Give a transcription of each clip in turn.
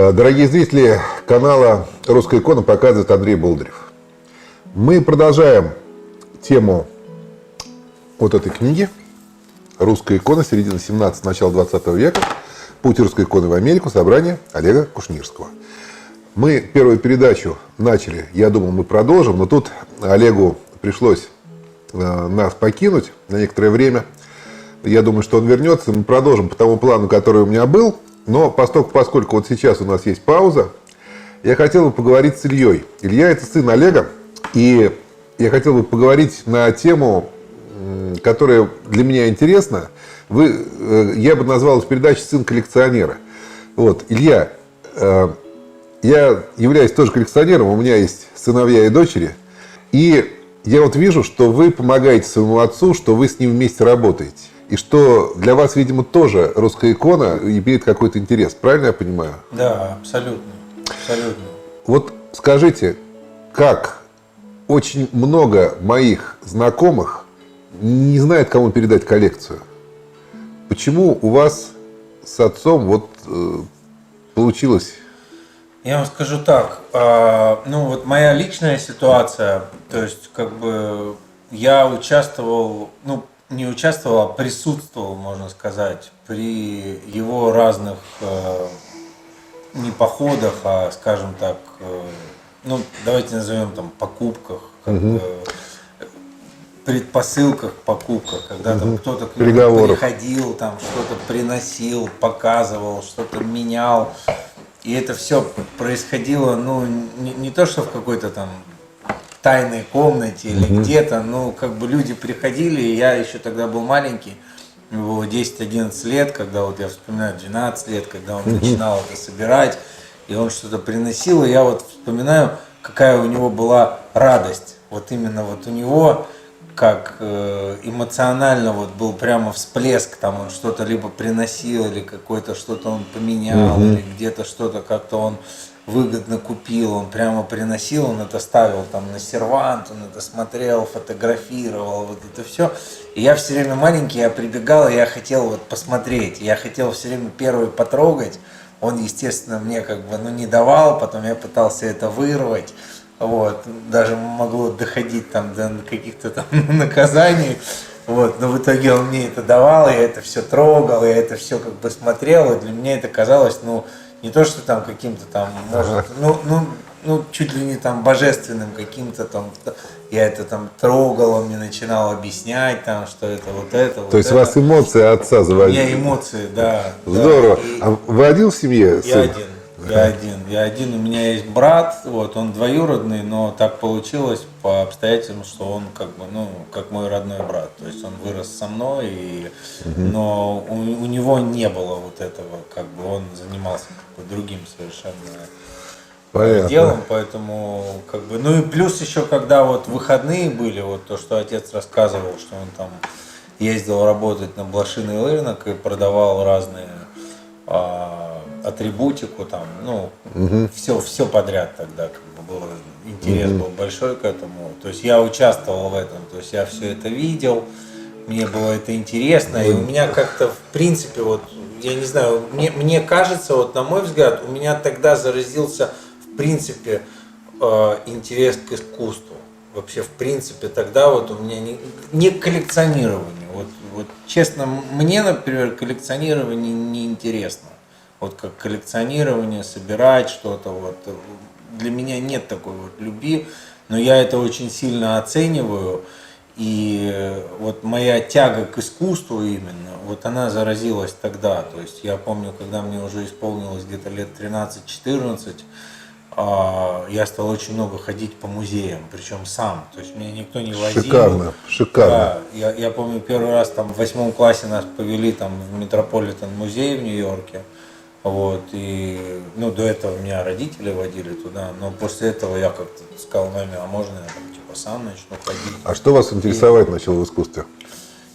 Дорогие зрители канала «Русская икона», показывает Андрей Болдырев. Мы продолжаем тему вот этой книги «Русская икона. Середина 17 начало 20 века. Путь русской иконы в Америку. Собрание Олега Кушнирского». Мы первую передачу начали, я думал, мы продолжим, но тут Олегу пришлось нас покинуть на некоторое время. Я думаю, что он вернется, мы продолжим по тому плану, который у меня был. Но поскольку вот сейчас у нас есть пауза, я хотел бы поговорить с Ильей. Илья – это сын Олега, и я хотел бы поговорить на тему, которая для меня интересна. Я бы назвал эту передачу «Сын коллекционера». Вот, Илья, я являюсь тоже коллекционером, у меня есть сыновья и дочери, и я вот вижу, что вы помогаете своему отцу, что вы с ним вместе работаете. И что для вас, видимо, тоже русская икона имеет какой-то интерес. Правильно я понимаю? Да, абсолютно. Абсолютно. Вот скажите, как очень много моих знакомых не знает, кому передать коллекцию. Почему у вас с отцом вот получилось? Я вам скажу так. Вот моя личная ситуация, то есть как бы я участвовал, не участвовал, а присутствовал, можно сказать, при его разных не походах, а, скажем так, давайте назовем там покупках, предпосылках к покупках, когда там кто-то к нему приходил, там что-то приносил, показывал, что-то менял. И это все происходило, не то, что в какой-то там тайной комнате или где-то, как бы люди приходили, и я еще тогда был маленький, мне было 10-11 лет, когда вот я вспоминаю 12 лет, когда он начинал это собирать, и он что-то приносил, и я вот вспоминаю, какая у него была радость, вот именно вот у него, как эмоционально вот был прямо всплеск, там он что-то либо приносил, или какое-то что-то он поменял, или где-то что-то как-то он выгодно купил, он прямо приносил, он это ставил там на сервант, он это смотрел, фотографировал, вот это все. И я все время маленький, я прибегал, и я хотел вот посмотреть, я хотел все время первый потрогать, он, естественно, мне как бы, не давал, потом я пытался это вырвать, вот, даже могло доходить там до каких-то там наказаний, вот, но в итоге он мне это давал, я это все трогал, я это все как бы смотрел, и для меня это казалось, не то, что там каким-то там, может, чуть ли не там божественным каким-то там, я это там трогал, он мне начинал объяснять там, что это вот это. То есть у вас эмоции отца заводили? У меня эмоции, да. Здорово. Да. А вы один в семье? Я один, у меня есть брат, вот, он двоюродный, но так получилось по обстоятельствам, что он как бы, как мой родной брат, то есть он вырос со мной, но у него не было вот этого, как бы он занимался как бы другим совершенно делом, поэтому как бы, и плюс еще, когда вот выходные были, вот то, что отец рассказывал, что он там ездил работать на блошиный рынок и продавал разные атрибутику, там, все подряд тогда, как бы было, интерес был большой к этому, то есть я участвовал в этом, то есть я все это видел, мне было это интересно, и у меня как-то, в принципе, вот, я не знаю, мне кажется, вот, на мой взгляд, у меня тогда заразился, в принципе, интерес к искусству, вообще, в принципе, тогда вот у меня не коллекционирование, вот честно, мне, например, коллекционирование не интересно. Вот как коллекционирование, собирать что-то, вот для меня нет такой вот любви, но я это очень сильно оцениваю, и вот моя тяга к искусству именно, вот она заразилась тогда, то есть я помню, когда мне уже исполнилось где-то лет 13-14, я стал очень много ходить по музеям, причем сам, то есть меня никто не возил. Шикарно. Да, я помню, первый раз там в 8 классе нас повели там в Метрополитен музей в Нью-Йорке. Вот, и, до этого меня родители водили туда, но после этого я как-то сказал маме, а можно я там, сам начну ходить. А что вас интересовать начало в искусстве?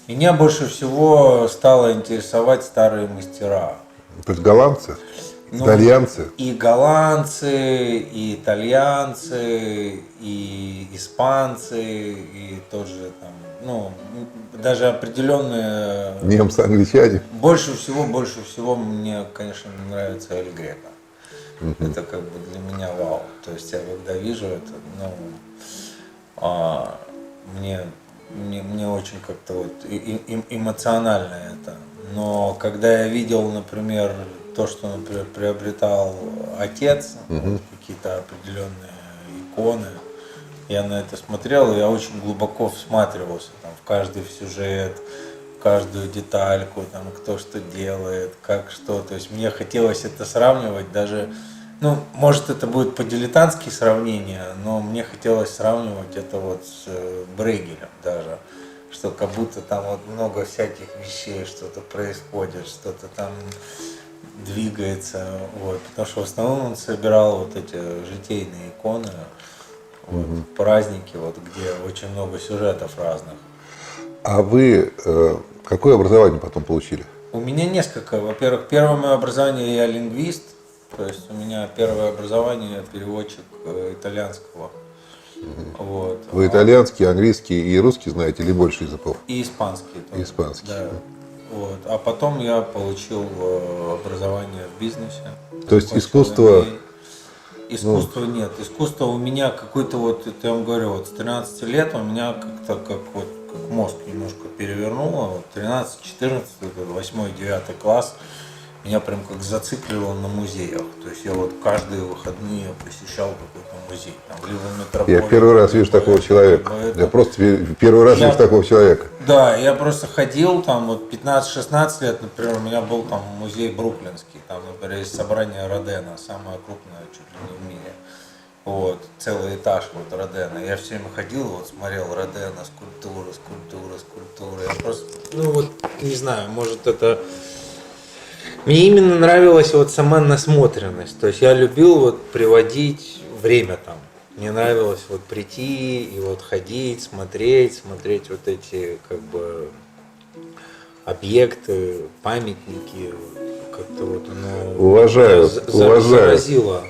Меня больше всего стало интересовать старые мастера. То есть голландцы? Итальянцы? И голландцы, и итальянцы, и испанцы, и тот же там, даже определенные... Немцы, англичане? Больше всего мне, конечно, нравится Эль Греко. Это как бы для меня вау. То есть я когда вижу это, мне очень как-то вот эмоционально это. Но когда я видел, например, то, что, например, приобретал отец, вот, какие-то определенные иконы, я на это смотрел, и я очень глубоко всматривался там, в каждый сюжет, в каждую детальку, там, кто что делает, как что. То есть мне хотелось это сравнивать даже, ну, может, это будет по-дилетантски сравнение, но мне хотелось сравнивать это вот с Брейгелем даже, что как будто там вот много всяких вещей, что-то происходит, что-то там двигается, вот, потому что в основном он собирал вот эти житейные иконы, вот, праздники, вот, где очень много сюжетов разных. А вы какое образование потом получили? У меня несколько. Во-первых, первое мое образование, я лингвист, то есть у меня первое образование переводчик итальянского. Вот. Вы итальянский, английский и русский знаете или больше языков? И испанский тоже. Испанский. Да. Вот. А потом я получил образование в бизнесе. То есть искусство... Искусства нет. Искусство у меня какой-то вот, я вам говорю, вот с 13 лет у меня как-то как мозг немножко перевернуло. Вот 13, 14, 8, 9 класс меня прям как зацикливало на музеях. То есть я вот каждые выходные посещал какой-то музей. Там, либо метрополитен. Я первый раз вижу такого человека. Я просто первый раз вижу такого человека. Да, я просто ходил там вот 15-16 лет, например, у меня был там музей Бруклинский, там, например, есть собрание Родена, самое крупное чуть ли не в мире. Вот, целый этаж вот Родена. Я все время ходил, вот смотрел Родена, скульптура. Я просто, ну вот, не знаю, может это... Мне именно нравилась вот сама насмотренность. То есть я любил вот приводить время там. Мне нравилось вот прийти и вот ходить, смотреть вот эти как бы объекты, памятники. Как-то вот оно уважаю. Заразило.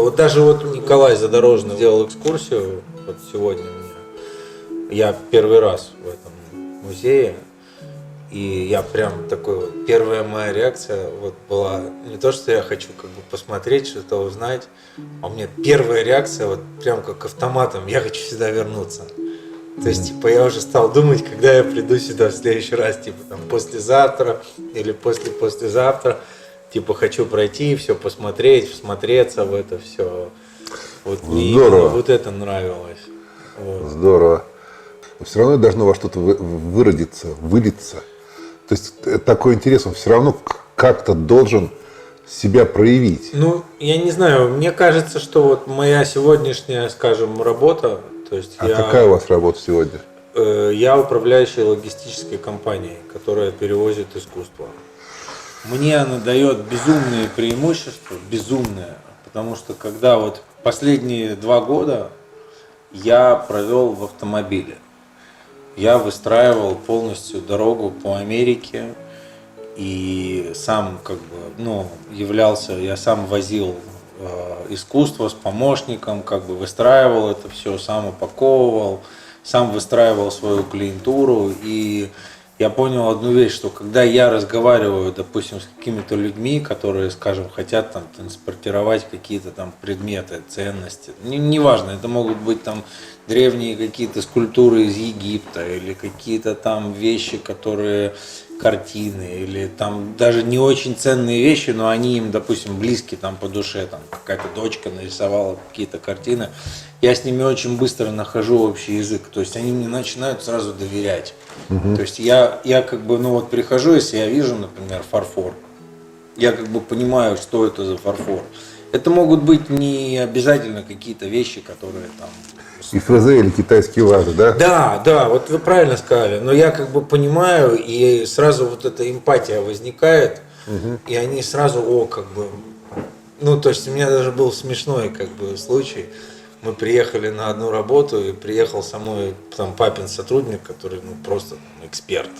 Вот даже вот Николай Задорожный делал экскурсию вот сегодня мне. Я первый раз в этом музее. И я прям такой вот, первая моя реакция вот была не то, что я хочу как бы посмотреть, что-то узнать, а у меня первая реакция вот прям как автоматом, я хочу сюда вернуться. То есть, типа, я уже стал думать, когда я приду сюда в следующий раз, типа, там, послезавтра или послезавтра, типа, хочу пройти, все посмотреть, всмотреться в это все. Вот мне именно вот это нравилось. Вот. Здорово. Но все равно должно во что-то выродиться, вылиться. То есть такой интерес, он все равно как-то должен себя проявить. Ну, я не знаю, мне кажется, что вот моя сегодняшняя, скажем, работа, то есть какая у вас работа сегодня? Я управляющий логистической компанией, которая перевозит искусство. Мне она дает безумные преимущества, безумные, потому что когда вот последние 2 года я провел в автомобиле. Я выстраивал полностью дорогу по Америке и сам как бы, ну, я сам возил искусство с помощником, как бы выстраивал это все, сам упаковывал, сам выстраивал свою клиентуру. И я понял одну вещь, что когда я разговариваю, допустим, с какими-то людьми, которые, скажем, хотят там транспортировать какие-то там предметы, ценности, неважно, это могут быть там древние какие-то скульптуры из Египта или какие-то там вещи, которые картины, или там даже не очень ценные вещи, но они им, допустим, близки там по душе, там какая-то дочка нарисовала какие-то картины, я с ними очень быстро нахожу общий язык, то есть они мне начинают сразу доверять. То есть я как бы, ну вот прихожу, если я вижу, например, фарфор, я как бы понимаю, что это за фарфор. Это могут быть не обязательно какие-то вещи, которые там... И ФЗ или китайские вазы, да? Да, вот вы правильно сказали. Но я как бы понимаю, и сразу вот эта эмпатия возникает, и они сразу, как бы... Ну, то есть у меня даже был смешной как бы случай. Мы приехали на одну работу, и приехал со мной там папин сотрудник, который ну, просто эксперт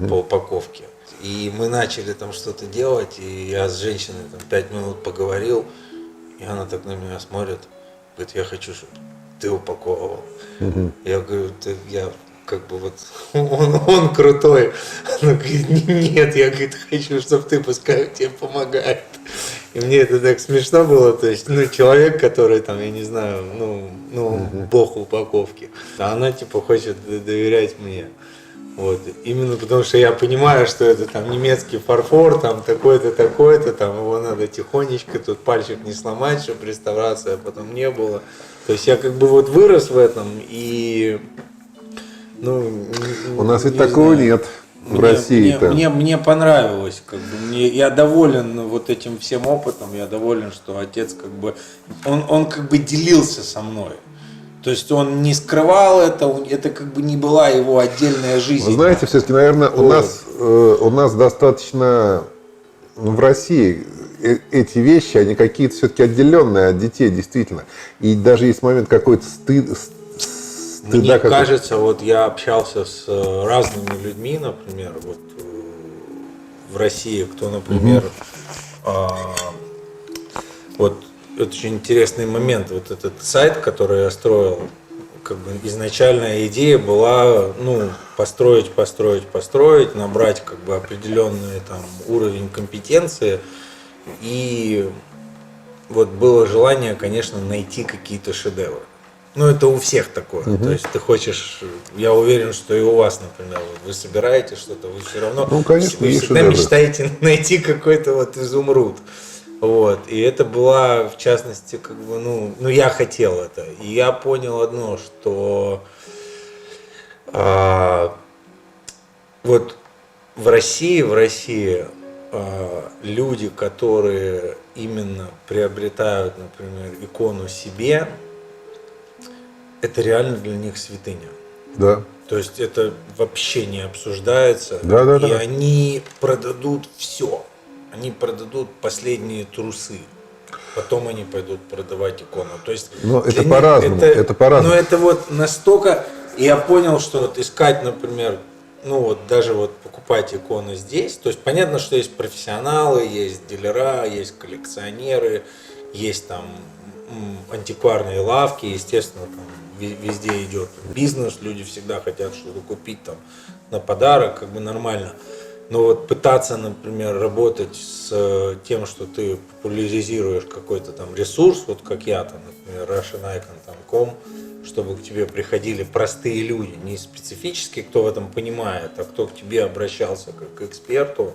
по упаковке. И мы начали там что-то делать, и я с женщиной там 5 минут поговорил, и она так на меня смотрит, говорит, я хочу, чтобы ты упаковывал. Я говорю, я как бы вот, он крутой. Она говорит, нет, я говорит, хочу, чтобы ты, пускай тебе помогает. И мне это так смешно было, то есть, ну, человек, который там, я не знаю, бог упаковки, а она типа хочет доверять мне. Вот. Именно потому что я понимаю, что это там немецкий фарфор, там такой-то, там его надо тихонечко, тут пальчик не сломать, чтобы реставрация потом не было. То есть я как бы вот вырос в этом и у нас ведь такого нет в России-то. Мне понравилось, как бы, я доволен вот этим всем опытом, я доволен, что отец как бы, он как бы делился со мной. То есть он не скрывал это как бы не была его отдельная жизнь. Вы знаете, все-таки, наверное, у нас достаточно в России эти вещи, они какие-то все-таки отделенные от детей, действительно. И даже есть момент какой-то стыда. Мне кажется, вот я общался с разными людьми, например, вот в России, кто, например, вот это очень интересный момент, вот этот сайт, который я строил, как бы изначальная идея была, построить, набрать как бы определенный там уровень компетенции, и вот было желание, конечно, найти какие-то шедевры. Это у всех такое. То есть ты хочешь, я уверен, что и у вас, например, вы собираете что-то, вы все равно конечно, вы всегда мечтаете найти какой-то вот изумруд. Вот. И это была, в частности, как бы, я хотел это. И я понял одно, что вот в России люди, которые именно приобретают, например, икону себе, это реально для них святыня. Да. То есть это вообще не обсуждается. Да. И они продадут все. Они продадут последние трусы. Потом они пойдут продавать икону. То есть это по-разному. Это по-разному. Но это вот настолько... Я понял, что вот искать, например, даже вот покупать иконы здесь. То есть понятно, что есть профессионалы, есть дилера, есть коллекционеры, есть там антикварные лавки, естественно, там везде идет бизнес, люди всегда хотят что-то купить там на подарок, как бы нормально. Но вот пытаться, например, работать с тем, что ты популяризируешь какой-то там ресурс, вот как я там, например, RussianIcon.com, чтобы к тебе приходили простые люди, не специфически кто в этом понимает, а кто к тебе обращался как к эксперту.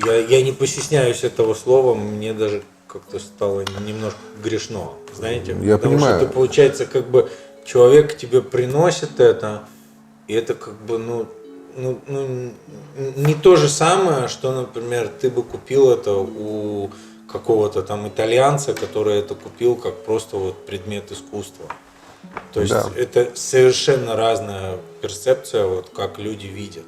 Я не постесняюсь этого слова, мне даже как-то стало немножко грешно, знаете? Я Потому понимаю. что это получается как бы человек тебе приносит это, и это как бы, не то же самое, что, например, ты бы купил это у какого-то там итальянца, который это купил как просто вот предмет искусства. То есть это совершенно разная перцепция, вот как люди видят.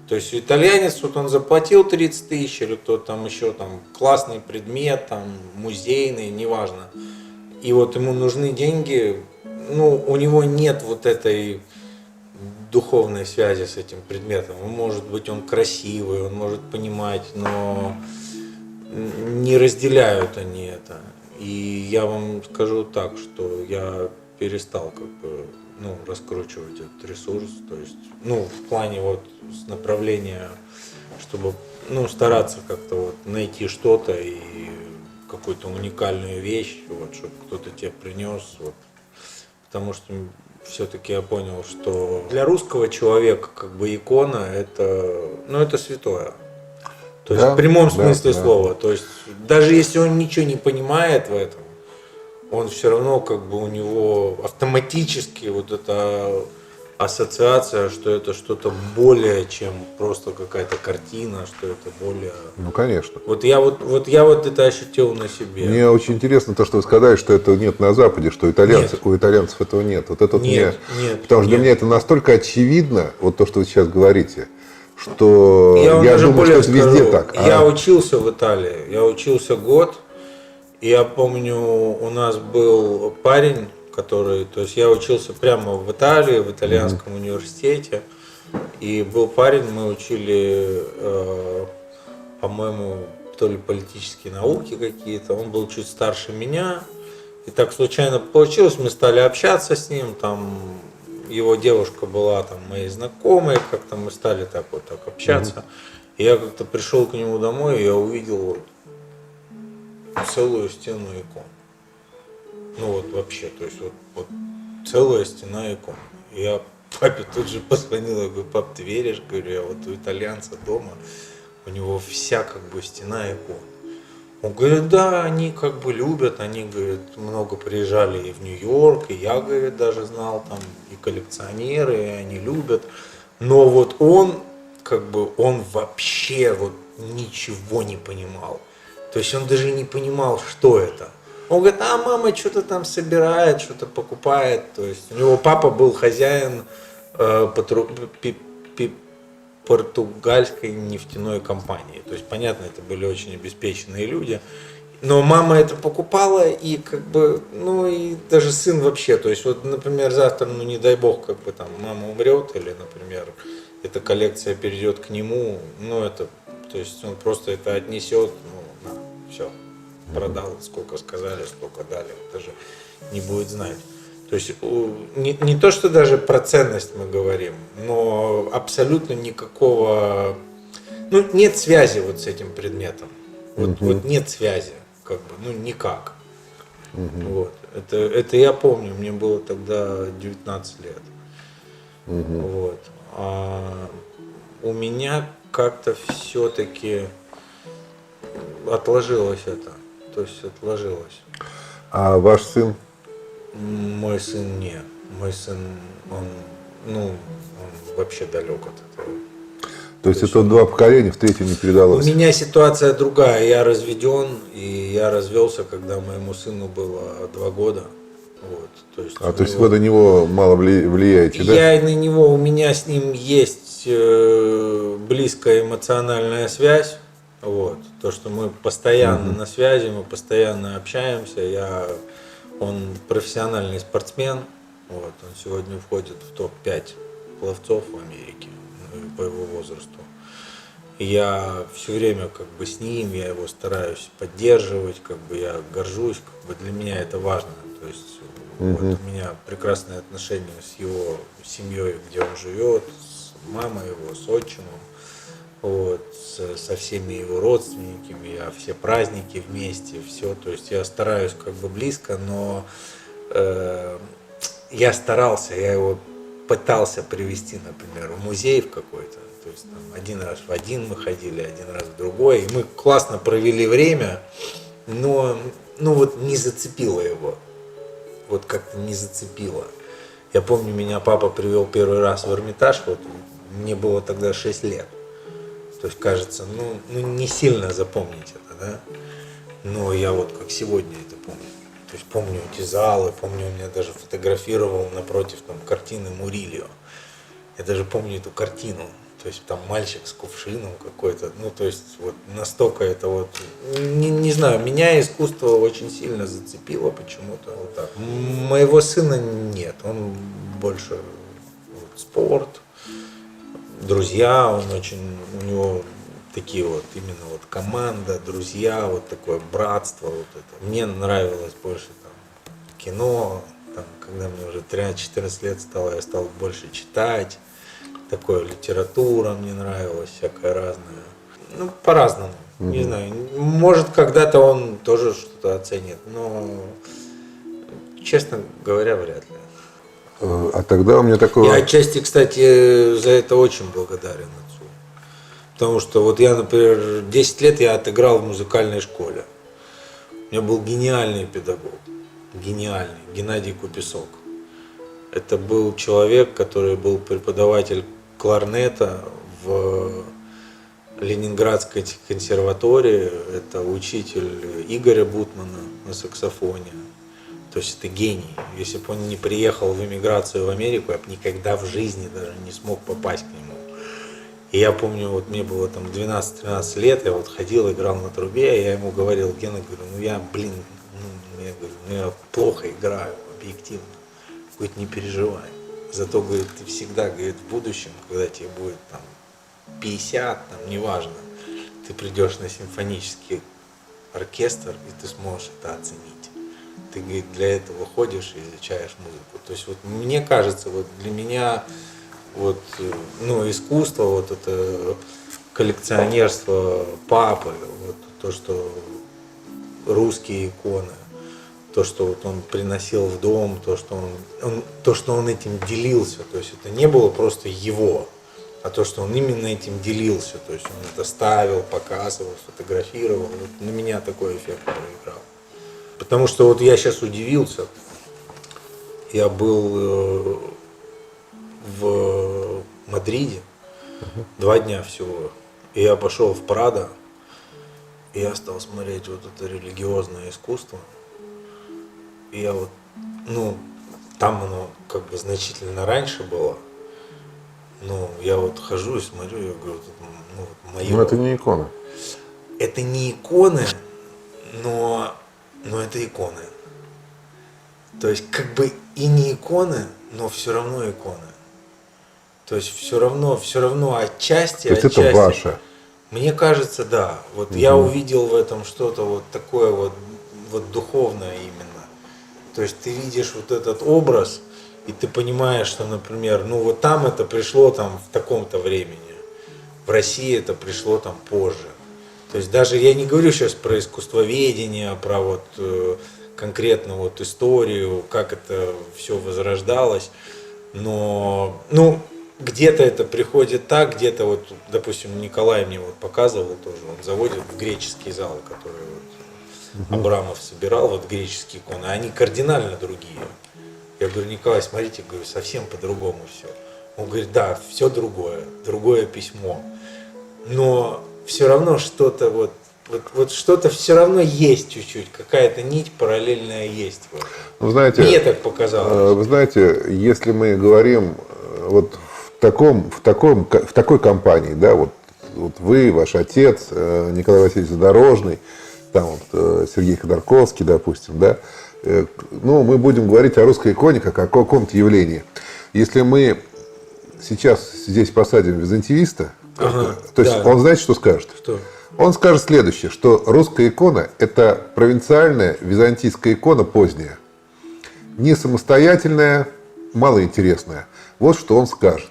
То есть итальянец, вот он заплатил 30 тысяч, или кто-то там еще там классный предмет, там музейный, неважно. И вот ему нужны деньги, у него нет вот этой духовной связи с этим предметом. Может быть, он красивый, он может понимать, но не разделяют они это. И я вам скажу так, что я перестал как бы раскручивать этот ресурс, то есть, в плане вот с направления, чтобы, стараться как-то вот найти что-то и какую-то уникальную вещь, вот, чтобы кто-то тебе принес, вот, потому что все-таки я понял, что для русского человека как бы икона это святое. То есть в прямом смысле слова. То есть даже если он ничего не понимает в этом, он все равно как бы у него автоматически вот эта ассоциация, что это что-то более, чем просто какая-то картина, что это более... Конечно. Вот я это ощутил на себе. Мне очень интересно то, что вы сказали, что этого нет на Западе, что у итальянцев этого нет. Вот это нет. Потому что для меня это настолько очевидно, вот то, что вы сейчас говорите, что я думаю, что это везде так. Я учился в Италии, я учился год, и я помню, у нас был парень, то есть я учился прямо в Италии, в итальянском университете, и был парень, мы учили, по-моему, то ли политические науки какие-то, он был чуть старше меня, и так случайно получилось, мы стали общаться с ним, там, его девушка была там моей знакомой, как-то мы стали так общаться. И я как-то пришел к нему домой, и я увидел вот целую стену икон. Ну вот вообще, то есть вот целая стена икон. И я папе тут же позвонил, я говорю: пап, ты веришь? Говорю, я вот у итальянца дома, у него вся как бы стена икон. Он говорит: да, они как бы любят, они, говорит, много приезжали и в Нью-Йорк, и я, говорит, даже знал там и коллекционеры, и они любят. Но вот он, как бы, он вообще вот ничего не понимал. То есть он даже не понимал, что это. Он говорит: а мама что-то там собирает, что-то покупает. То есть у него папа был хозяин португальской нефтяной компании. То есть, понятно, это были очень обеспеченные люди. Но мама это покупала, и как бы, ну и даже сын вообще. То есть, вот, например, завтра, ну не дай бог, как бы там мама умрет, или, например, эта коллекция перейдет к нему, ну это, то есть он просто это отнесет, ну, на, все, продал, сколько сказали, сколько дали, даже не будет знать. То есть не то, что даже про ценность мы говорим, но абсолютно никакого, ну, нет связи вот с этим предметом. Вот нет связи, как бы, ну, никак. Вот. Это я помню, мне было тогда 19 лет. Вот. А у меня как-то все-таки отложилось это. То есть отложилось. А ваш сын? Мой сын нет. Мой сын, он вообще далек от этого. То есть это два поколения, в третьем не передалось? У меня ситуация другая. Я разведен, и я развелся, когда моему сыну было 2 года. Вот. То есть вы на него мало влияете, да? Я на него, у меня с ним есть близкая эмоциональная связь. Вот. То, что мы постоянно на связи, мы постоянно общаемся. Он профессиональный спортсмен. Вот. Он сегодня входит в топ-5 пловцов в Америке, ну, по его возрасту. И я все время как бы с ним, я его стараюсь поддерживать, как бы я горжусь, как бы для меня это важно. То есть вот, у меня прекрасные отношения с его семьей, где он живет, с мамой его, с отчимом, вот, со всеми его родственниками, я все праздники вместе, все. То есть я стараюсь как бы близко, но я старался, я его пытался привести, например, в музей в какой-то. То есть там, один раз в один мы ходили, один раз в другой. И мы классно провели время, но вот не зацепило его. Вот как-то не зацепило. Я помню, меня папа привел первый раз в Эрмитаж, вот мне было тогда 6 лет. То есть кажется, ну не сильно запомнить это, да? Но я вот как сегодня это помню. То есть помню эти залы, помню, он меня даже фотографировал напротив там картины Мурильо. Я даже помню эту картину. То есть там мальчик с кувшином какой-то. Ну, то есть вот настолько это вот... Не знаю, меня искусство очень сильно зацепило почему-то. Вот так. Моего сына нет. Он больше вот, спорт, друзья. Он очень... У него такие вот именно вот команда, друзья, вот такое братство. Вот это. Мне нравилось больше там кино. Там, когда мне уже 13-14 лет стало, я стал больше читать. Такое литература мне нравилась, всякая разная. Ну, по-разному. Не знаю. Может, когда-то он тоже что-то оценит, но, честно говоря, вряд ли. А тогда у меня такое... Я отчасти, кстати, за это очень благодарен отцу. Потому что вот я, например, 10 лет я отыграл в музыкальной школе. У меня был гениальный педагог. Гениальный. Геннадий Купесок. Это был человек, который был преподаватель кларнета в Ленинградской консерватории. Это учитель Игоря Бутмана на саксофоне. То есть это гений. Если бы он не приехал в эмиграцию в Америку, я бы никогда в жизни даже не смог попасть к нему. И я помню, вот мне было там 12-13 лет, я вот ходил, играл на трубе, и я ему говорил: Гена, говорю, я плохо играю, объективно. Говорит, не переживай. Зато, говорит, ты всегда, говорит, в будущем, когда тебе будет там 50, там, неважно, ты придешь на симфонический оркестр, и ты сможешь это оценить. ты, говорит, для этого ходишь и изучаешь музыку. То есть вот мне кажется, вот для меня вот, ну, искусство, вот это коллекционерство папы, вот то, что русские иконы, то, что вот он приносил в дом, то, что он этим делился, то есть это не было просто его, а то, что он именно этим делился, то есть он это ставил, показывал, фотографировал, вот на меня такой эффект проиграл. Потому что вот я сейчас удивился, я был в Мадриде 2 дня всего, и я пошел в Прадо, и я стал смотреть вот это религиозное искусство, и я вот, ну, там оно как бы значительно раньше было, но я вот хожу и смотрю, я говорю, ну, вот мое. Но это не икона. Это не иконы, но это иконы. То есть как бы и не иконы, но все равно иконы. То есть все равно отчасти. То есть это ваше. Мне кажется, да. Вот я увидел в этом что-то вот такое вот духовное именно. То есть ты видишь вот этот образ, и ты понимаешь, что, например, ну вот там это пришло там в таком-то времени, в России это пришло там позже. То есть даже я не говорю сейчас про искусствоведение, про вот конкретно вот историю, как это все возрождалось, но ну где-то это приходит так, где-то вот, допустим, Николай мне вот показывал тоже, он заводит в греческий зал, который вот Абрамов собирал, вот греческие иконы, они кардинально другие. Я говорю, Николай, смотрите, говорю, совсем по-другому все. Он говорит, да, все другое письмо, но все равно что-то вот что-то все равно есть чуть-чуть, какая-то нить параллельная есть. Ну, знаете, мне так показалось. Вы знаете, если мы говорим вот в такой компании, да, вот вы, ваш отец, Николай Васильевич Задорожный, там вот Сергей Ходорковский, допустим, да, ну, мы будем говорить о русской иконе как о каком-то явлении. Если мы сейчас здесь посадим византиевиста, то есть он знаете, что скажет? Что? Он скажет следующее, что русская икона – это провинциальная византийская икона поздняя, не самостоятельная, малоинтересная. Вот что он скажет.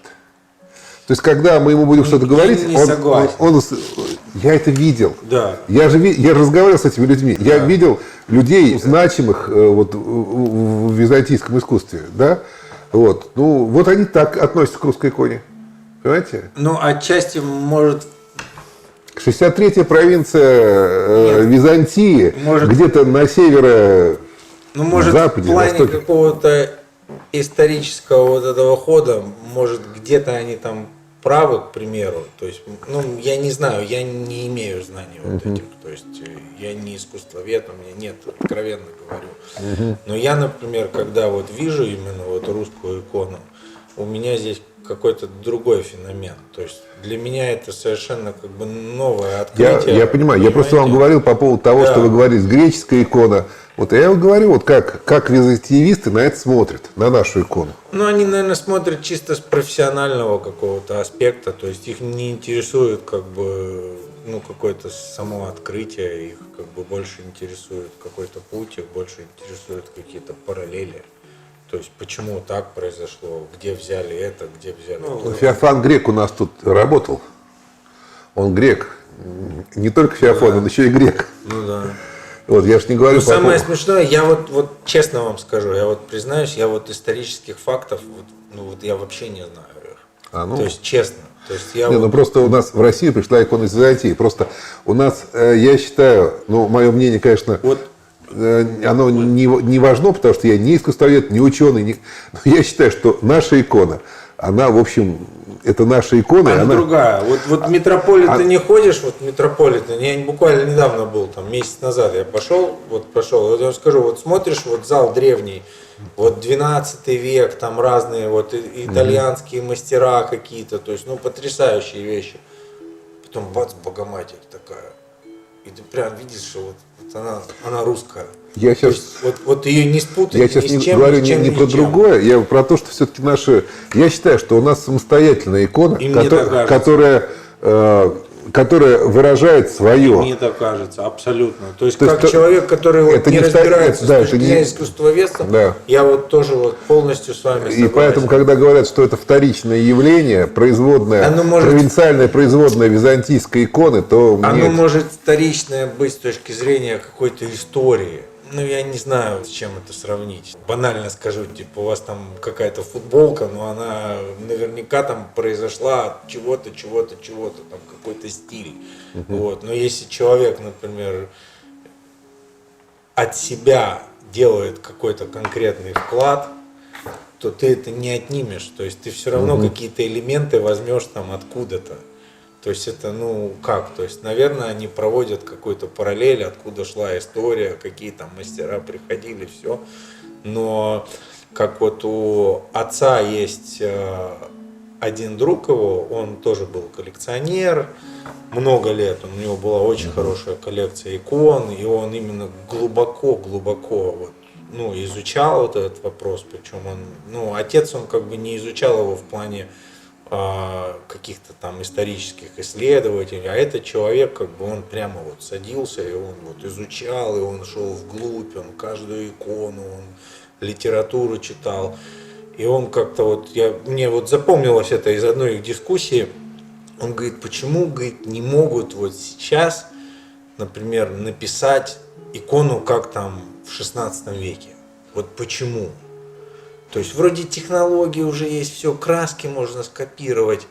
То есть, когда мы ему будем что-то говорить, я это видел. Да. Я разговаривал с этими людьми. Да. Я видел людей, значимых вот, в византийском искусстве. Да? Вот. Ну, вот они так относятся к русской иконе. Понимаете? Ну, отчасти, может... 63-я провинция Византии, где-то на северо-западе, ну, может, в плане востоке. Какого-то исторического вот этого хода, может, где-то они там правы, к примеру. То есть, ну, я не знаю, я не имею знаний вот этих. То есть, я не искусствовед, у меня нет, откровенно говорю. Но я, например, когда вот вижу именно вот русскую икону, у меня здесь какой-то другой феномен. То есть для меня это совершенно как бы новое открытие. Я понимаю, я просто вам говорил по поводу того, что вы говорите, греческая икона. Вот я вам говорю, вот как византиевисты на это смотрят, на нашу икону. Ну, они, наверное, смотрят чисто с профессионального какого-то аспекта, то есть их не интересует как бы, ну, какое-то само открытие, их как бы больше интересует какой-то путь, их больше интересуют какие-то параллели. То есть, почему так произошло, где взяли это, где взяли то. Феофан Грек у нас тут работал. Он грек. Не только Феофан, он еще и грек. Ну да. Вот, я же не говорю. Самое смешное, я вот честно вам скажу, я вот признаюсь, я вот исторических фактов, я вообще не знаю их. То есть, честно. То есть ну просто у нас в Россию пришла икона из Византии. Просто у нас, я считаю, ну, мое мнение, конечно... Оно не важно, потому что я не искусствовед, не ученый. Но я считаю, что наша икона, она, в общем, это наша икона. Она другая. Вот в Метрополит ты не ходишь, вот в Метрополит, я буквально недавно был, там, месяц назад я пошел, вот я вам скажу, вот смотришь, вот зал древний, вот 12 век, там разные вот итальянские мастера какие-то, то есть, ну, потрясающие вещи. Потом бац, Богоматерь такая. И ты прям видишь, что вот она русская. Я сейчас, вот ее не спутать. Я сейчас не говорю не про другое, я про то, что все-таки наши. Я считаю, что у нас самостоятельная икона, которая которая выражает свое. Мне так кажется, абсолютно. То есть, То как есть человек, который вот это не не разбирается да, с точки зрения искусствоведства, да. я вот тоже вот полностью с вами согласен. И поэтому, когда говорят, что это вторичное явление, производное, провинциальное производное византийской иконы, то оно может вторичное быть с точки зрения какой-то истории. Ну, я не знаю, с чем это сравнить. Банально скажу, типа, у вас там какая-то футболка, но она наверняка там произошла от чего-то, чего-то, чего-то, там какой-то стиль. Вот. Но если человек, например, от себя делает какой-то конкретный вклад, то ты это не отнимешь. То есть ты все равно какие-то элементы возьмешь там откуда-то. То есть это, ну как, то есть, наверное, они проводят какую-то параллель, откуда шла история, какие там мастера приходили, все. Но как вот у отца есть один друг его, он тоже был коллекционер, много лет, у него была очень хорошая коллекция икон, и он именно глубоко вот, ну, изучал вот этот вопрос, причем он, ну, отец, он как бы не изучал его в плане каких-то там исторических исследователей, а этот человек, как бы он прямо вот садился, и он вот изучал, и он шел вглубь, он каждую икону, он литературу читал, и он как-то вот, мне вот запомнилось это из одной их дискуссии, он говорит, почему, говорит, не могут вот сейчас, например, написать икону, как там в 16 веке, вот почему? То есть вроде технологии уже есть, все, краски можно скопировать.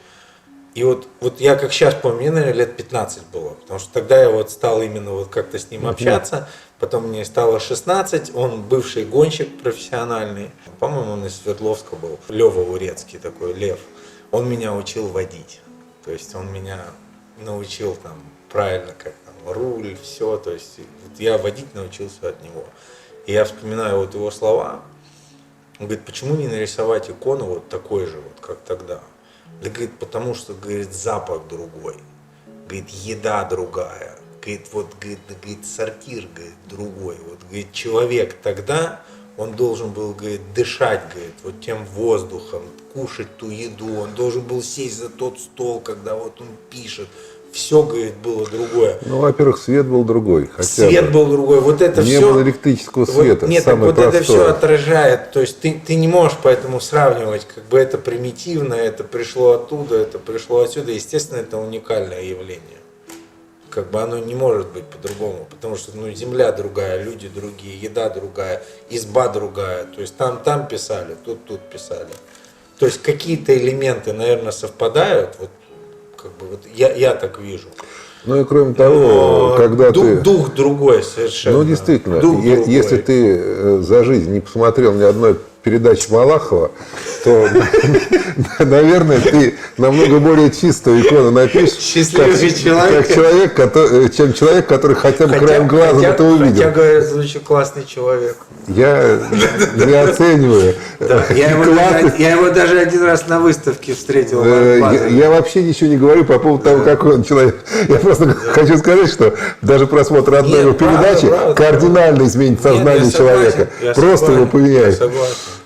И вот я как сейчас помню, мне, наверное, лет 15 было, потому что тогда я вот стал именно вот как-то с ним общаться, потом мне стало 16, он бывший гонщик профессиональный, по-моему, он из Свердловска был, Лёва Урецкий такой, Лев, он меня учил водить, то есть он меня научил там правильно, как там руль, все, то есть вот я водить научился от него. И я вспоминаю вот его слова. Он говорит, почему не нарисовать икону вот такой же, вот как тогда? Да, говорит, потому что, говорит, запах другой, говорит, еда другая, говорит, вот, говорит, сортир, говорит, другой. Вот, говорит, человек тогда, он должен был, говорит, дышать, говорит, вот тем воздухом, кушать ту еду, он должен был сесть за тот стол, когда вот он пишет. Все, говорит, было другое. Ну, во-первых, свет был другой. Свет был другой. Вот это не все. было электрического света. Вот, нет, так вот это все отражает. То есть ты не можешь поэтому сравнивать, как бы это примитивно, это пришло оттуда, это пришло отсюда. Естественно, это уникальное явление. Как бы оно не может быть по-другому. Потому что ну, земля другая, люди другие, еда другая, изба другая. То есть там писали, тут писали. То есть какие-то элементы, наверное, совпадают. Вот, как бы вот я так вижу. Ну и кроме того, когда дух другой совершенно. Ну действительно, если ты за жизнь не посмотрел ни одной передачи Малахова, то, наверное, ты намного более чистую икону напишешь, чем человек, который хотя бы краем глаза это увидел. Хотя, говорят, очень классный человек. Я не оцениваю. Я его даже один раз на выставке встретил. Я вообще ничего не говорю по поводу того, какой он человек. Я просто хочу сказать, что даже просмотр одной его передачи кардинально изменит сознание человека. Просто его поменяет.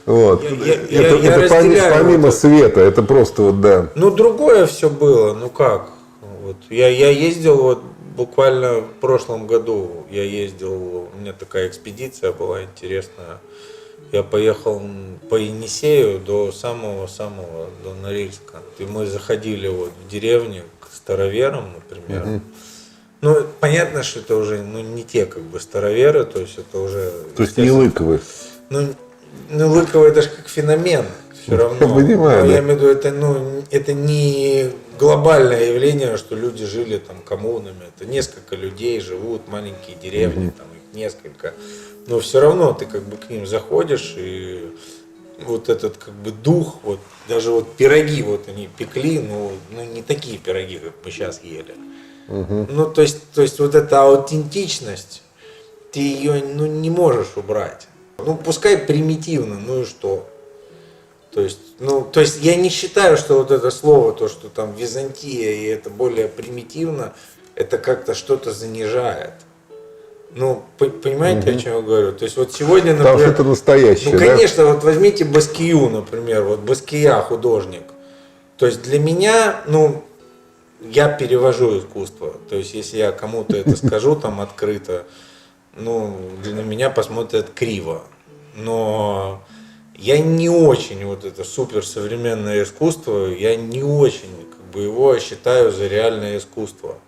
Вот. Это помимо света, это просто вот, да. Ну, другое все было, ну как. Вот. Я ездил вот буквально в прошлом году, я ездил, у меня такая экспедиция была интересная. Я поехал по Енисею до самого-самого, до Норильска. И мы заходили вот в деревню к староверам, например. Ну, понятно, что это уже не те как бы староверы, то есть это уже... То есть не Лыковы. Ну, Лыково это же как феномен все равно. Я понимаю, я имею в виду, это не глобальное явление, что люди жили там коммунами. Это несколько людей живут, маленькие деревни, там их несколько. Но все равно ты как бы к ним заходишь, и вот этот как бы дух, вот даже вот пироги вот они пекли, ну не такие пироги, как мы сейчас ели. Ну, то есть вот эта аутентичность, ты ее не можешь убрать. Ну, пускай примитивно, ну и что? То есть я не считаю, что вот это слово, то, что там Византия и это более примитивно, это как-то что-то занижает. Ну, понимаете, о чем я говорю? То есть вот сегодня, например... Потому что это настоящее, ну, конечно, вот возьмите Баскию, например, вот Баския художник. То есть для меня, я перевожу искусство. То есть, если я кому-то это скажу там открыто, ну, на меня посмотрят криво. Но я не очень вот это суперсовременное искусство, я не очень как бы его считаю за реальное искусство.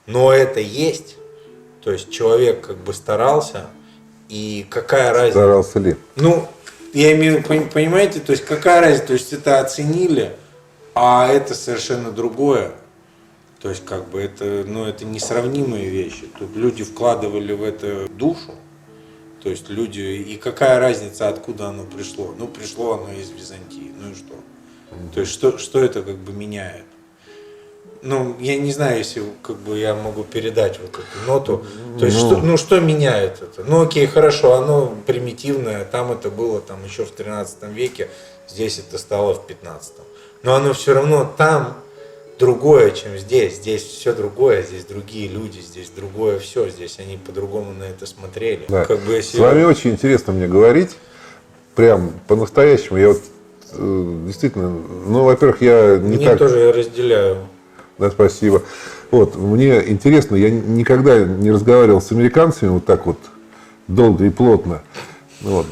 Но это есть. То есть человек как бы старался, и какая разница? Старался ли? Ну, я имею, понимаете, то есть какая разница? То есть это оценили, а это совершенно другое. То есть как бы это, ну, это несравнимые вещи. Тут люди вкладывали в это душу. То есть люди, и какая разница, откуда оно пришло? Ну, пришло оно из Византии, ну и что? То есть что это как бы меняет? Ну, я не знаю, если как бы я могу передать вот эту ноту. То есть, что меняет это? Ну, окей, хорошо, оно примитивное, там это было там еще в 13 веке, здесь это стало в 15. Но оно все равно там другое, чем здесь. Здесь все другое, здесь другие люди, здесь другое все. Здесь они по-другому на это смотрели. Да. Как бы, если... С вами очень интересно мне говорить, прям по-настоящему. Я вот действительно, ну, во-первых, я не Мне так... тоже я разделяю. Да, спасибо. Вот, мне интересно, я никогда не разговаривал с американцами вот так вот долго и плотно. Вот.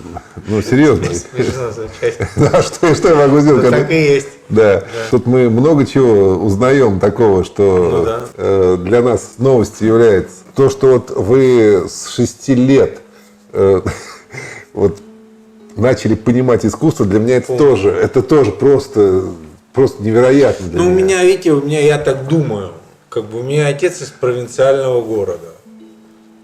Ну, серьезно. Смешно звучать. Да, что я могу сделать? Ну, так и есть. Да. Тут мы много чего узнаем такого, что для нас новостью является. То, что вот вы с 6 лет вот начали понимать искусство, для меня это тоже просто невероятно для Ну, меня. у меня, видите, я так думаю. Как бы у меня отец из провинциального города.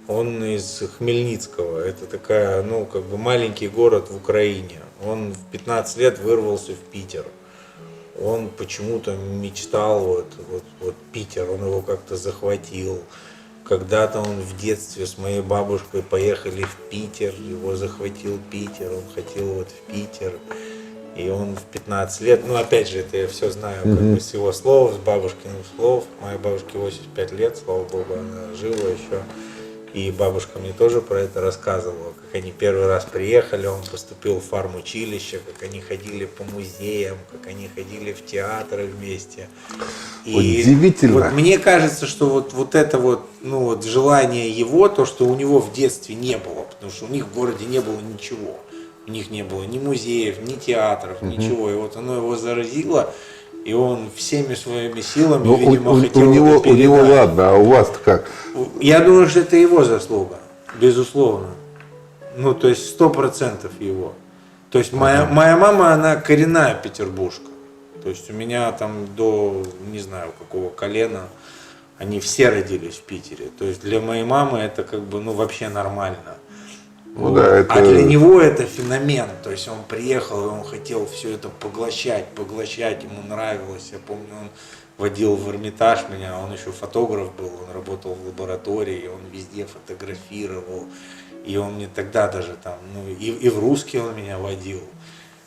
Он из Хмельницкого. Это такая, ну, как бы маленький город в Украине. Он в 15 лет вырвался в Питер. Он почему-то мечтал вот Питер, он его как-то захватил. Когда-то он в детстве с моей бабушкой поехали в Питер, его захватил Питер, он хотел вот в Питер. И он в 15 лет, ну опять же, это я все знаю как бы с его слов, с бабушкиных слов. Моей бабушке 85 лет, слава богу, она жива еще. И бабушка мне тоже про это рассказывала, как они первый раз приехали, он поступил в фармучилище, как они ходили по музеям, как они ходили в театры вместе. И удивительно. Вот мне кажется, что вот это вот, ну вот желание его, то, что у него в детстве не было, потому что у них в городе не было ничего. У них не было ни музеев, ни театров, ничего. И вот оно его заразило, и он всеми своими силами, Ну, видимо, хотел у него передать. ладно, а у вас-то как? Я думаю, что это его заслуга, безусловно. Ну, то есть 100% его. То есть моя мама, она коренная петербуржка. То есть у меня там до, не знаю, какого колена, они все родились в Питере. То есть для моей мамы это как бы, ну, вообще нормально. Ну, да, это... А для него это феномен, то есть он приехал, и он хотел все это поглощать, ему нравилось. Я помню, он водил в Эрмитаж меня, он еще фотограф был, он работал в лаборатории, он везде фотографировал. И он мне тогда даже там, ну и в русский он меня водил.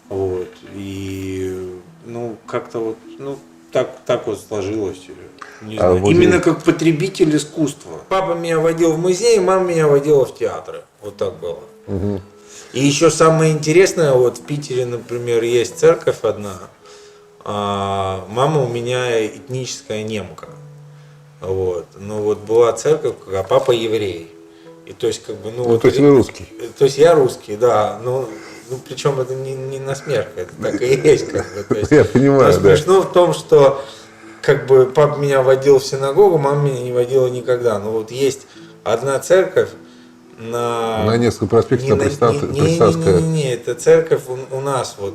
Вот. И ну как-то вот, ну так вот сложилось. Не знаю. Именно как потребитель искусства. Папа меня водил в музей, мама меня водила в театры. Вот так было. Угу. И еще самое интересное, вот в Питере, например, есть церковь одна. Мама у меня этническая немка. Вот. Но вот была церковь, а папа еврей. И то есть как бы, ну вот. То есть вы русский. То есть я русский, да. Ну причем это не насмешка, это так и есть, как бы. То есть, я понимаю, да. Смешно в том, что как бы папа меня водил в синагогу, мама меня не водила никогда. Но вот есть одна церковь на Невском проспекте, на Приставская. Не, это церковь у нас вот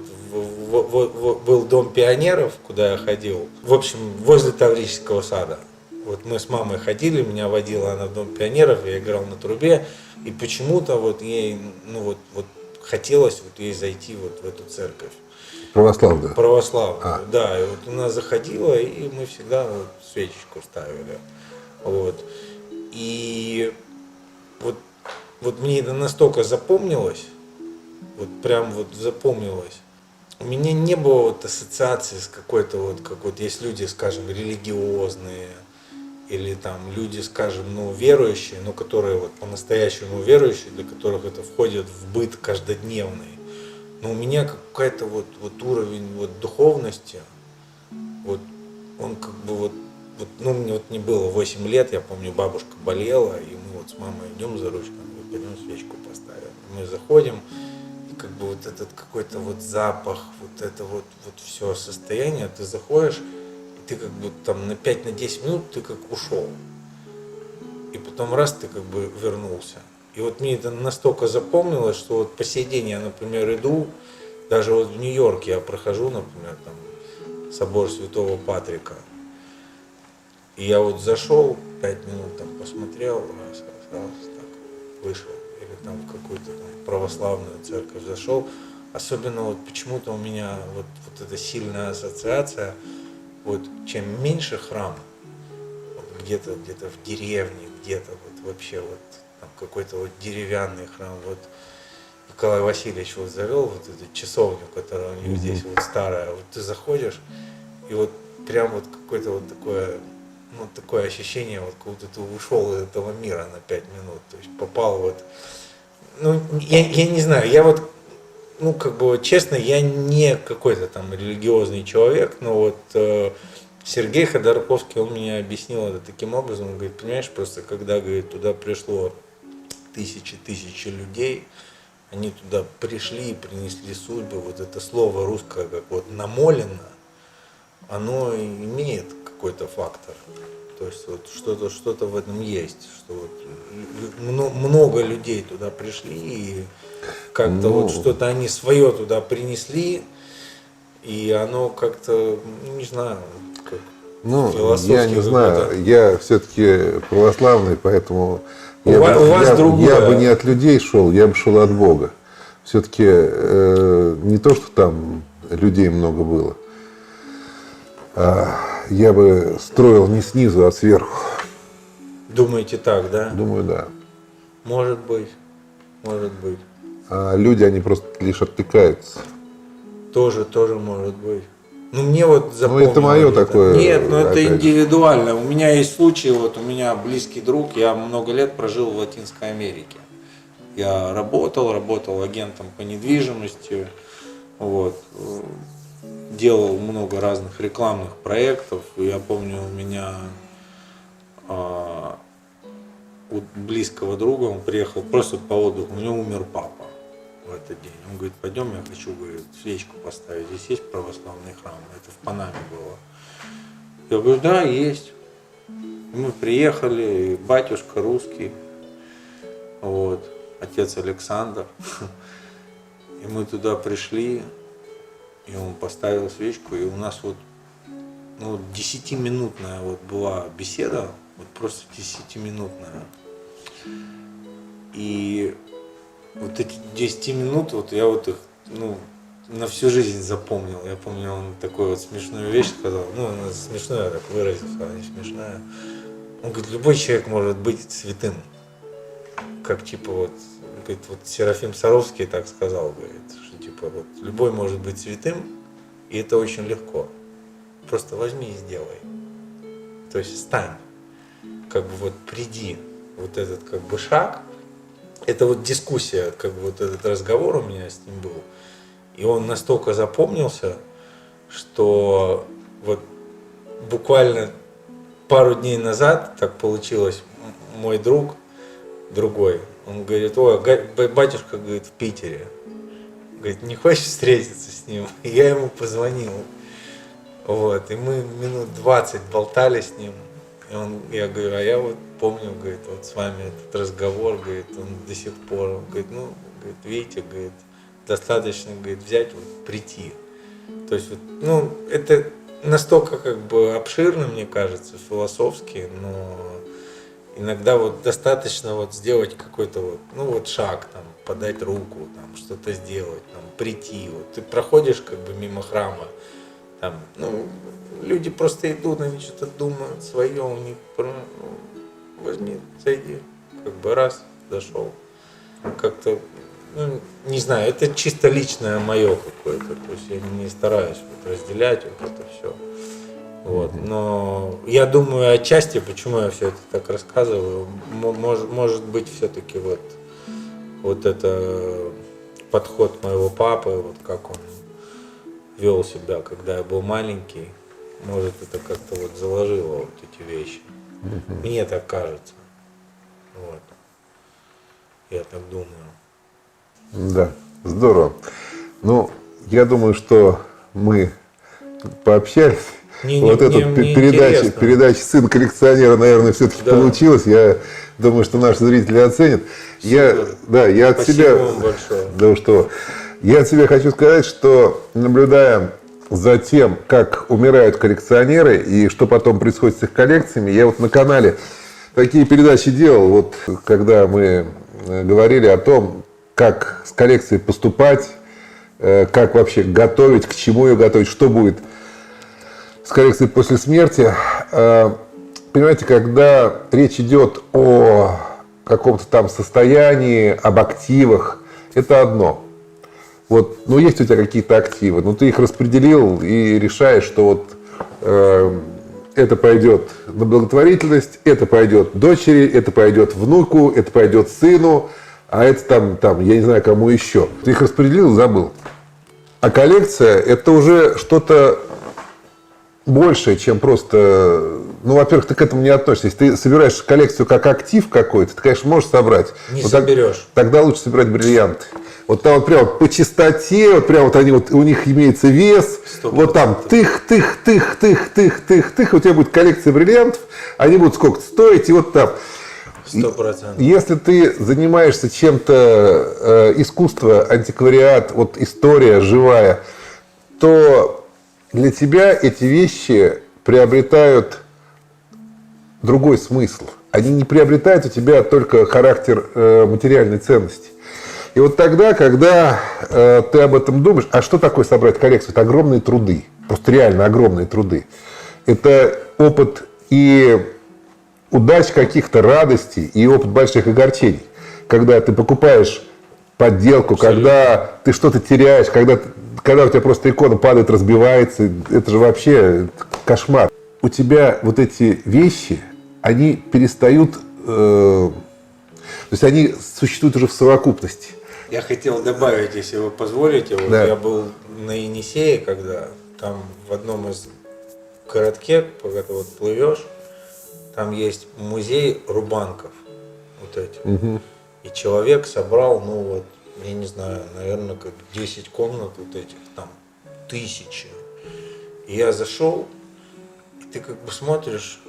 был дом пионеров, куда я ходил. В общем, возле Таврического сада. Вот мы с мамой ходили, меня водила она в дом пионеров, я играл на трубе, и почему-то вот ей, ну вот хотелось вот ей зайти вот в эту церковь. Православную? Православную, да. И вот она заходила, и мы всегда вот свечечку ставили. Вот. И вот мне это настолько запомнилось, вот прям вот запомнилось. У меня не было вот ассоциации с какой-то вот, как вот есть люди, скажем, религиозные, или там люди, скажем, ну, верующие, но которые вот по-настоящему верующие, для которых это входит в быт каждодневный. Но у меня какой-то вот уровень вот духовности, вот он как бы вот вот, ну, мне вот не было 8 лет, я помню, бабушка болела, и мы вот с мамой идем за ручкой, пойдем свечку поставим. Мы заходим, и как бы вот этот какой-то вот запах, вот это вот все состояние, ты заходишь, и ты как бы там на 5-10 минут ты как ушел. И потом раз ты как бы вернулся. И вот мне это настолько запомнилось, что вот по сей день я, например, иду, даже вот в Нью-Йорке я прохожу, например, там собор Святого Патрика. И я вот зашел, 5 минут там посмотрел, раз, так, вышел. Или там в какую-то там православную церковь зашел. Особенно вот почему-то у меня вот эта сильная ассоциация, вот чем меньше храм, вот где-то в деревне, где-то вот вообще вот там какой-то вот деревянный храм, вот Николай Васильевич вот завел вот эту часовню, которая у него здесь вот старая, вот ты заходишь, и вот прям вот какое-то вот такое, ну, такое ощущение, вот как будто ты ушел из этого мира на 5 минут, то есть попал вот, ну, я не знаю, я вот, ну, как бы, вот, честно, я не какой-то там религиозный человек, но вот Сергей Ходорковский, он мне объяснил это таким образом, он говорит, понимаешь, просто когда, говорит, туда пришло тысячи людей, они туда пришли и принесли судьбы, вот это слово русское, как вот намолено, оно имеет какой-то фактор. То есть вот что-то в этом есть, что вот много людей туда пришли, и как-то вот что-то они свое туда принесли, и оно как-то, не знаю, как философски. Я не знаю, я все-таки православный, поэтому я бы не от людей шел, я бы шел от Бога. Все-таки не то, что там людей много было, я бы строил не снизу, а сверху. Думаете так, да? Думаю, да. Может быть, может быть. А люди, они просто лишь отвлекаются. Тоже может быть. Ну, мне вот запомнилось. Ну, это мое такое. Нет, но это индивидуально. У меня есть случаи, вот у меня близкий друг, я много лет прожил в Латинской Америке. Я работал агентом по недвижимости, вот, делал много разных рекламных проектов. Я помню, у меня у близкого друга, он приехал просто по отдыху, у него умер папа в этот день. Он говорит, пойдем, я хочу, говорит, свечку поставить. Здесь есть православный храм? Это в Панаме было. Я говорю, да, есть. И мы приехали, батюшка русский, вот, отец Александр. И мы туда пришли, и он поставил свечку, и у нас вот, ну, 10-минутная вот была беседа, вот просто 10-минутная. И вот эти 10 минут, вот я вот их, ну, на всю жизнь запомнил. Я помню, он такую вот смешную вещь сказал, ну, смешную, я так выразился, а не смешная. Он говорит, любой человек может быть святым. Как типа вот, говорит, вот Серафим Саровский так сказал, говорит, что типа вот любой может быть святым, и это очень легко. Просто возьми и сделай. То есть стань, как бы вот приди, вот этот как бы шаг. Это вот дискуссия, как бы вот этот разговор у меня с ним был. И он настолько запомнился, что вот буквально пару дней назад так получилось, мой друг, другой, он говорит, ой, батюшка, говорит, в Питере. Говорит, не хочешь встретиться с ним? И я ему позвонил. Вот, и мы минут 20 болтали с ним. И я говорю, а я вот помню, говорит, вот с вами этот разговор, говорит, он до сих пор, он говорит, ну, говорит, видите, говорит, достаточно, говорит, взять, вот, прийти. То есть, вот, ну, это настолько как бы обширно, мне кажется, философски, но иногда вот достаточно вот сделать какой-то вот, ну, вот шаг, там, подать руку, там, что-то сделать, там, прийти. Вот ты проходишь как бы мимо храма, там, ну, люди просто идут, они что-то думают свое, у них, ну, возьми, зайди, как бы раз, зашел. Как-то, ну, не знаю, это чисто личное мое какое-то, то есть я не стараюсь вот разделять вот это все. Вот. Но я думаю, отчасти, почему я все это так рассказываю, может быть, все-таки вот это подход моего папы, вот как он вел себя, когда я был маленький. может, это как-то вот заложило вот эти вещи. Мне так кажется. Вот. Я так думаю. Да, здорово. Ну, я думаю, что мы пообщались. Вот эта передача «Сын коллекционера», наверное, все-таки получилась. Я думаю, что наши зрители оценят. Я от Спасибо себя, вам большое. Да что, я от себя хочу сказать, что наблюдая за тем, как умирают коллекционеры и что потом происходит с их коллекциями, я вот на канале такие передачи делал, вот когда мы говорили о том, как с коллекцией поступать, как вообще готовить, к чему ее готовить, что будет с коллекцией после смерти. Понимаете, когда речь идет о каком-то там состоянии, об активах, это одно. Вот, ну, есть у тебя какие-то активы, но ты их распределил и решаешь, что вот это пойдет на благотворительность, это пойдет дочери, это пойдет внуку, это пойдет сыну, а это там, я не знаю, кому еще. Ты их распределил, забыл. А коллекция – это уже что-то большее, чем просто... Ну, во-первых, ты к этому не относишься. Если ты собираешь коллекцию как актив какой-то, ты, конечно, можешь собрать. Не соберешь. Тогда лучше собирать бриллианты. Вот там вот прям по чистоте, вот прям вот они вот, у них имеется вес, 100%. Вот там тых, у тебя будет коллекция бриллиантов, они будут сколько стоить, и вот там. 100%. Если ты занимаешься чем-то, искусство, антиквариат, вот история живая, то для тебя эти вещи приобретают другой смысл. Они не приобретают у тебя только характер материальной ценности. И вот тогда, когда ты об этом думаешь, а что такое собрать коллекцию? Это огромные труды, просто реально огромные труды. Это опыт и удач каких-то, радостей, и опыт больших огорчений. Когда ты покупаешь подделку, когда ты что-то теряешь, когда у тебя просто икона падает, разбивается, это же вообще кошмар. У тебя вот эти вещи, они перестают, то есть они существуют уже в совокупности. Я хотел добавить, если вы позволите, вот Да. я был на Енисее, когда там в одном из городке, когда вот плывешь, там есть музей рубанков вот этих. И человек собрал, ну вот, я не знаю, наверное, как 10 комнат вот этих, там тысячи. И я зашел, и ты как бы смотришь,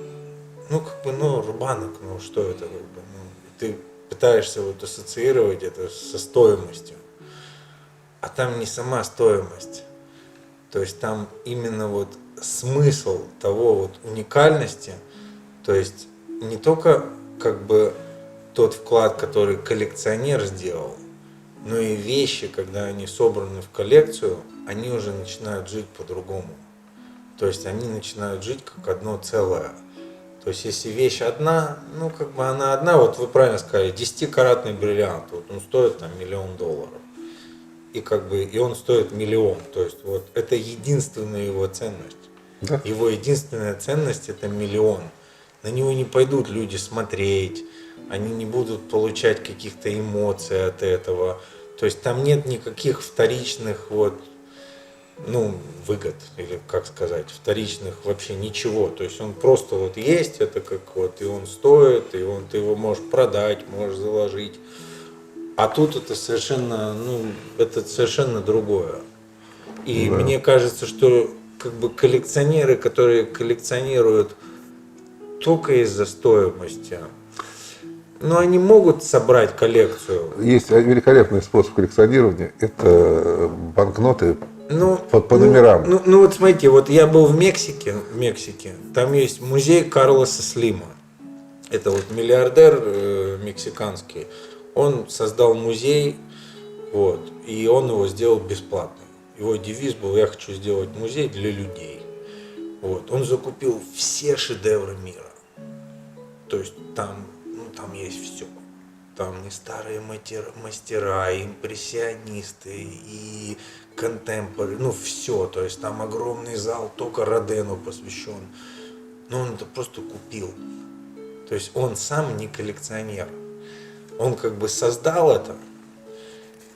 ну как бы, ну рубанок, ну что это, как бы, ну, и ты пытаешься вот ассоциировать это со стоимостью. А там не сама стоимость. То есть там именно вот смысл того вот уникальности, то есть не только как бы тот вклад, который коллекционер сделал, но и вещи, когда они собраны в коллекцию, они уже начинают жить по-другому. То есть они начинают жить как одно целое. То есть если вещь одна, ну как бы она одна, вот вы правильно сказали, 10-каратный бриллиант, вот он стоит там $1 миллион. И как бы и он стоит 1 миллион. То есть вот это единственная его ценность. Да. Его единственная ценность это 1 миллион. На него не пойдут люди смотреть, они не будут получать каких-то эмоций от этого. То есть там нет никаких вторичных вот, ну, выгод, или как сказать, вторичных вообще ничего. То есть он просто вот есть, это как вот, и он стоит, и он, ты его можешь продать, можешь заложить. А тут это совершенно, ну, это совершенно другое. И Да. мне кажется, что как бы коллекционеры, которые коллекционируют только из-за стоимости, но они могут собрать коллекцию. Есть великолепный способ коллекционирования. Это банкноты Ну, по номерам. Ну вот смотрите, вот я был в Мексике, там есть музей Карлоса Слима. Это вот миллиардер мексиканский. Он создал музей, вот, и он его сделал бесплатно. Его девиз был: я хочу сделать музей для людей. Вот. Он закупил все шедевры мира. То есть там, ну, там есть все. Там и старые мастера, и импрессионисты, и контемпорари, ну все. То есть там огромный зал только Родену посвящен. Но он это просто купил. То есть он сам не коллекционер. Он как бы создал это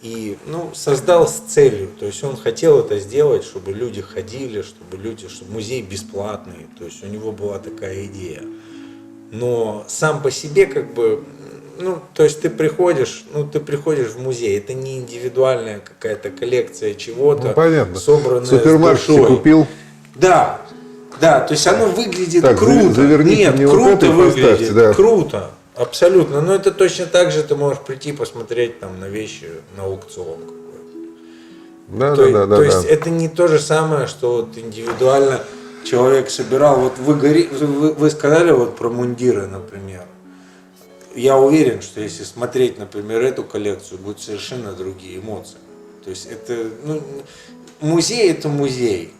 И создал с целью, то есть он хотел это сделать, чтобы люди ходили, чтобы музей бесплатный, то есть у него была такая идея. Но сам по себе то есть ты приходишь в музей, это не индивидуальная какая-то коллекция чего-то, понятно. собранная с Супермаркете душой. купил. Да, то есть оно выглядит Так, круто. заверните Нет, мне вот круто это и выглядит, поставьте, да. круто, абсолютно. Но это точно так же ты можешь прийти посмотреть там на вещи на аукцион какой-то. То есть это не то же самое, что вот индивидуально человек собирал. Вот вы сказали вот про мундиры, например. Я уверен, что если смотреть, например, эту коллекцию, будут совершенно другие эмоции. То есть это, музей это музей,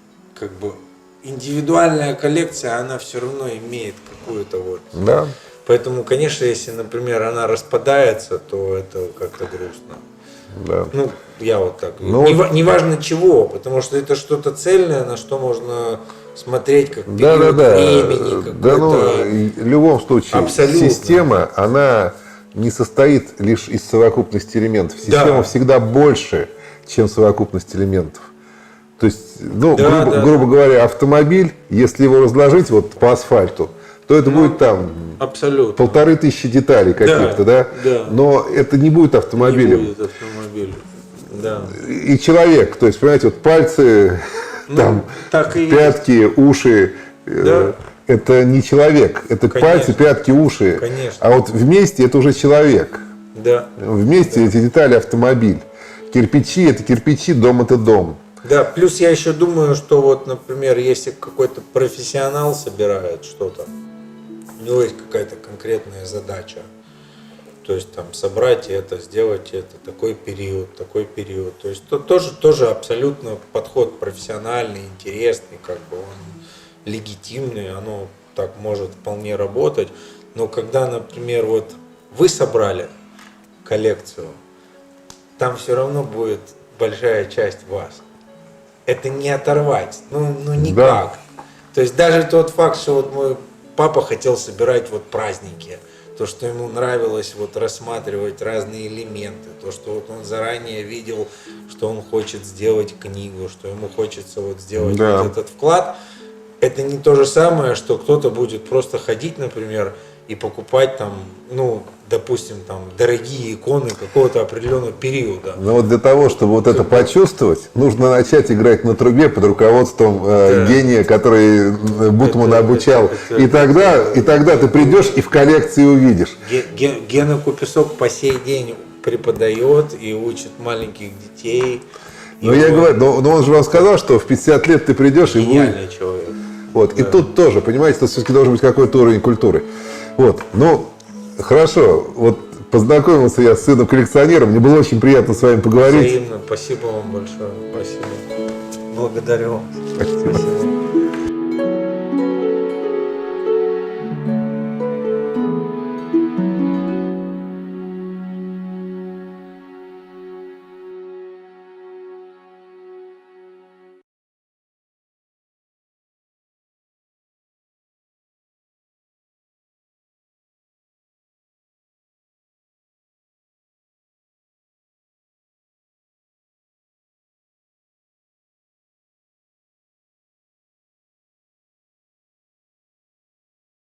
индивидуальная коллекция, она все равно имеет какую-то вот. Да. Поэтому, конечно, если, например, она распадается, то это как-то грустно. Да. Я вот так. Неважно чего, потому что это что-то цельное, на что можно смотреть как период времени. Да, в любом случае, абсолютно. Система, она не состоит лишь из совокупности элементов. Система всегда больше, чем совокупность элементов. То есть, грубо говоря, автомобиль, если его разложить вот по асфальту, то это будет там абсолютно 1500 деталей каких-то, да? Но это не будет автомобилем. Не будет автомобилем. Да. И человек, то есть, понимаете, вот пальцы, там, пятки, уши, это не человек, это пальцы, пятки, уши. Конечно. А вот вместе это уже человек. Да. Вместе эти детали автомобиль. Кирпичи это кирпичи, дом это дом. Да, плюс я еще думаю, что вот, например, если какой-то профессионал собирает что-то, у него есть какая-то конкретная задача. То есть там собрать это, сделать это, такой период. То есть то тоже абсолютно подход профессиональный, интересный, он легитимный, оно так может вполне работать. Но когда, например, вот вы собрали коллекцию, там все равно будет большая часть вас. Это не оторвать, никак. Да. То есть даже тот факт, что вот мой папа хотел собирать вот праздники, то, что ему нравилось вот рассматривать разные элементы, то, что вот он заранее видел, что он хочет сделать книгу, что ему хочется вот сделать вот этот вклад, это не то же самое, что кто-то будет просто ходить, например, и покупать там, допустим, там дорогие иконы какого-то определенного периода. Но вот для того, чтобы вот это почувствовать, нужно начать играть на трубе под руководством гения, который Бутман обучал. И тогда ты придешь и в коллекции увидишь. Гена Купесок по сей день преподает и учит маленьких детей. Но я говорю, но он же вам сказал, что в 50 лет ты придешь и будешь. Гениальный человек. Вот. Да. И тут тоже, понимаете, тут все-таки должен быть какой-то уровень культуры. Вот. Хорошо. Вот познакомился я с сыном-коллекционером. Мне было очень приятно с вами поговорить. Взаимно. Спасибо вам большое. Спасибо. Благодарю. Спасибо.